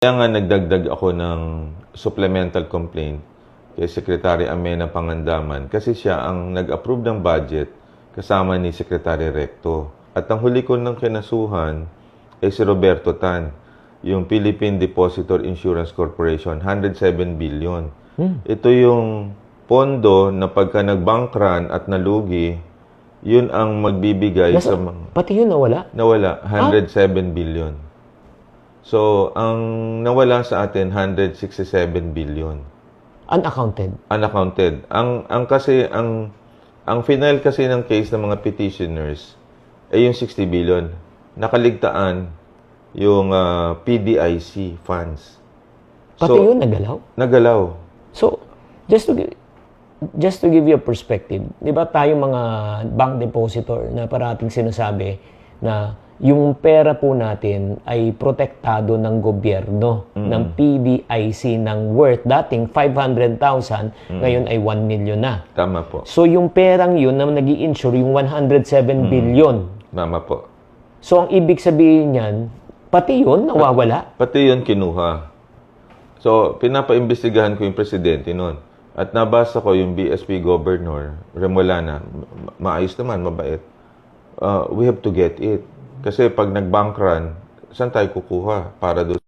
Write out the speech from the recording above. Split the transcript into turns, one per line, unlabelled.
Kaya nga nagdagdag ako ng supplemental complaint kay Secretary Amena Pangandaman kasi siya ang nag-approve ng budget kasama ni Secretary Recto. At ang huli ko ng kinasuhan ay si Roberto Tan, yung Philippine Depositor Insurance Corporation, 107 billion. Ito yung pondo na pagka nag-bank run at nalugi, yun ang magbibigay sa mga...
Pati yun nawala?
Nawala, 107 billion. So, ang nawala sa atin, 167 billion.
Unaccounted?
Unaccounted. Ang final kasi ng case ng mga petitioners ay yung 60 billion. Nakaligtaan yung PDIC funds.
Pati yun nagalaw?
Nagalaw.
So, just to give you a perspective, di ba tayo mga bank depositor na parating sinasabi na yung pera po natin ay protektado ng gobyerno, ng PDIC, ng worth dating 500,000, ngayon ay 1 million na.
Tama po.
So yung perang yun na nag-i-insure, yung 107 billion.
Tama po.
So ang ibig sabihin niyan, pati yun nawawala?
Pati yun kinuha. So, pinapaimbestigahan ko yung presidente noon. At nabasa ko yung BSP Governor, Remolana, maayos naman, mabait. We have to get it. Kasi pag nag-bank run, saan tayo kukuha para doon?